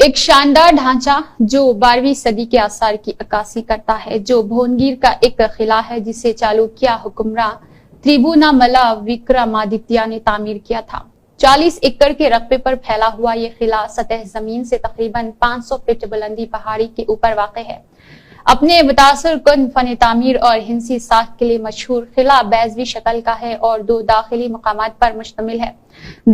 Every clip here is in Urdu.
ایک شاندار ڈھانچہ جو 12ویں صدی کے آثار کی عکاسی کرتا ہے، جو بھونگیر کا ایک قلعہ ہے جسے چالوکیہ حکمراں تریبوناملا وکرمادتیہ نے تعمیر کیا تھا۔ 40 ایکڑ کے رقبے پر پھیلا ہوا یہ قلعہ سطح زمین سے تقریباً 500 فٹ بلندی پہاڑی کے اوپر واقع ہے۔ اپنے متاثر کن فن تعمیر اور ہندسی ساخت کے لیے مشہور قلعہ بیضوی شکل کا ہے اور 2 داخلی مقامات پر مشتمل ہے۔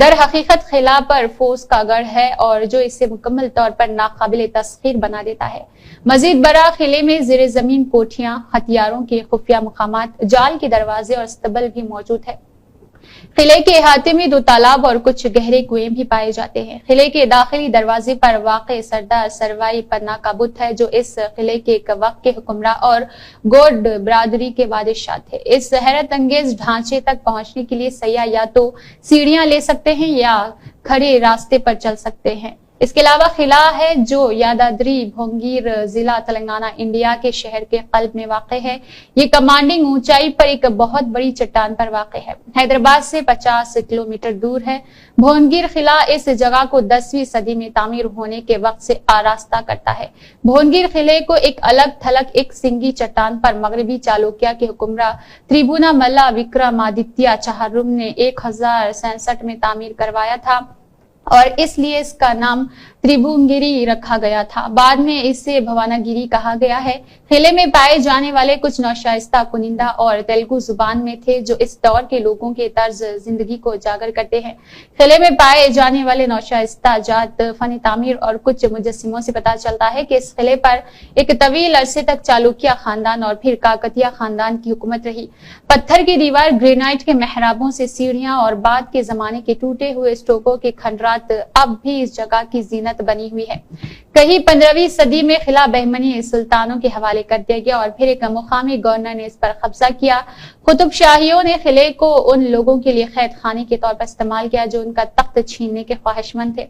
در حقیقت قلعہ پر فوس کا گڑھ ہے اور جو اسے مکمل طور پر ناقابل تسخیر بنا دیتا ہے۔ مزید برآں قلعے میں زیر زمین کوٹھیاں، ہتھیاروں کے خفیہ مقامات، جال کے دروازے اور استبل بھی موجود ہے۔ قلعے کے احاطے میں 2 تالاب اور کچھ گہرے کنویں بھی پائے جاتے ہیں۔ قلعے کے داخلی دروازے پر واقع سردار سروائی پنا کا بت ہے جو اس قلعے کے ایک وقت کے حکمراں اور گوڈ برادری کے بادشاہ تھے۔ اس حیرت انگیز ڈھانچے تک پہنچنے کے لیے سیاح یا تو سیڑھیاں لے سکتے ہیں یا کھڑے راستے پر چل سکتے ہیں۔ اس کے علاوہ قلعہ ہے جو یادادری بھونگیر ضلع تلنگانہ انڈیا کے شہر کے قلب میں واقع ہے۔ یہ کمانڈنگ اونچائی پر ایک بہت بڑی چٹان پر واقع ہے۔ حیدرآباد سے 50 کلومیٹر دور ہے۔ بھونگیر قلعہ اس جگہ کو 10ویں صدی میں تعمیر ہونے کے وقت سے آراستہ کرتا ہے۔ بھونگیر قلعے کو ایک الگ تھلگ ایک سنگی چٹان پر مغربی چالوکیہ کے حکمراں تریبوناملا وکرمادتیہ چہارم نے 1067 میں تعمیر کروایا تھا اور اس لیے اس کا نام تریبونگیری رکھا گیا تھا۔ بعد میں اسے بھواناگیری کہا گیا ہے۔ قلعے میں پائے جانے والے کچھ نوشائستہ کنندہ اور تیلگو زبان میں تھے جو اس دور کے لوگوں کے طرز زندگی کو اجاگر کرتے ہیں۔ قلعے میں پائے جانے والے نوشائستہ جات، فن تعمیر اور کچھ مجسموں سے پتہ چلتا ہے کہ اس قلعے پر ایک طویل عرصے تک چالوکیہ خاندان اور پھر کاکتیہ خاندان کی حکومت رہی۔ پتھر کی دیوار، گرینائٹ کے محرابوں سے سیڑھیاں اور بعد کے زمانے کے ٹوٹے ہوئے اسٹوپوں کے کھنڈرات اب بھی اس جگہ کی زینت بنی ہوئی ہے۔ کہیں 15ویں صدی میں قلعہ بہمنی سلطانوں کے حوالے کر دیا گیا اور پھر ایک مقامی گورنر نے اس پر قبضہ کیا۔ قطب شاہیوں نے قلعے کو ان لوگوں کے لیے قید خانے کے طور پر استعمال کیا جو ان کا تخت چھیننے کے خواہشمند تھے۔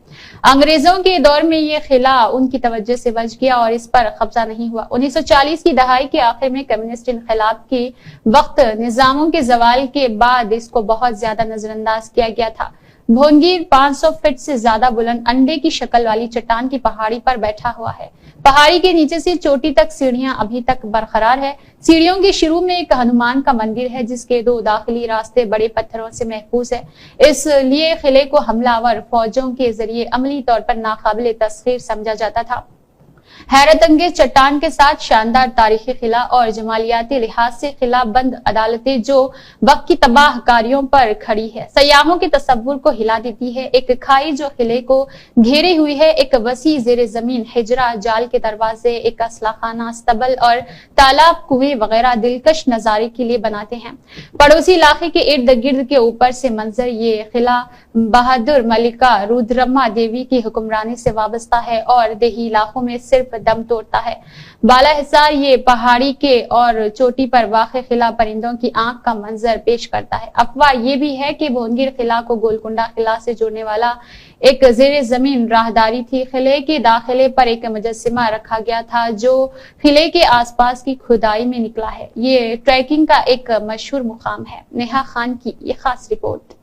انگریزوں کے دور میں یہ قلعہ ان کی توجہ سے بچ گیا اور اس پر قبضہ نہیں ہوا۔ 1940 کی دہائی کے آخر میں کمیونسٹ انقلاب کے وقت نظاموں کے زوال کے بعد اس کو بہت زیادہ نظر انداز کیا گیا تھا۔ بھونگیر 500 فٹ سے زیادہ بلند انڈے کی شکل والی چٹان کی پہاڑی پر بیٹھا ہوا ہے۔ پہاڑی کے نیچے سے چوٹی تک سیڑھیاں ابھی تک برقرار ہے۔ سیڑھیوں کے شروع میں ایک ہنومان کا مندر ہے جس کے 2 داخلی راستے بڑے پتھروں سے محفوظ ہے۔ اس لیے قلعے کو حملہ آور فوجوں کے ذریعے عملی طور پر ناقابل تسخیر سمجھا جاتا تھا۔ حیرت انگیز چٹان کے ساتھ شاندار تاریخی قلعہ اور جمالیاتی لحاظ سے قلعہ بند عدالتیں جو وقت کی تباہ کاریوں پر کھڑی ہے، سیاحوں کے تصور کو ہلا دیتی ہے۔ ایک کھائی جو قلعے کو گھیرے ہوئی ہے، ایک وسیع زیر زمین حجرہ، جال کے دروازے، ایک اسلحہ خانہ، استبل اور تالاب، کنویں وغیرہ دلکش نظارے کے لیے بناتے ہیں۔ پڑوسی علاقے کے ارد گرد کے اوپر سے منظر یہ قلعہ بہادر ملکہ رودرما دیوی کی حکمرانی سے وابستہ ہے اور دیہی علاقوں میں صرف دم توڑتا ہے۔ بالا حصار یہ پہاڑی کے اور چوٹی پر واقع قلعہ پرندوں کی آنکھ کا منظر پیش کرتا ہے۔ افواہ یہ بھی ہے کہ بھونگیر قلعہ کو گولکنڈہ قلعہ سے جوڑنے والا ایک زیر زمین راہداری تھی۔ قلعے کے داخلے پر ایک مجسمہ رکھا گیا تھا جو قلعے کے آس پاس کی کھدائی میں نکلا ہے۔ یہ ٹریکنگ کا ایک مشہور مقام ہے۔ نیہا خان کی یہ خاص رپورٹ۔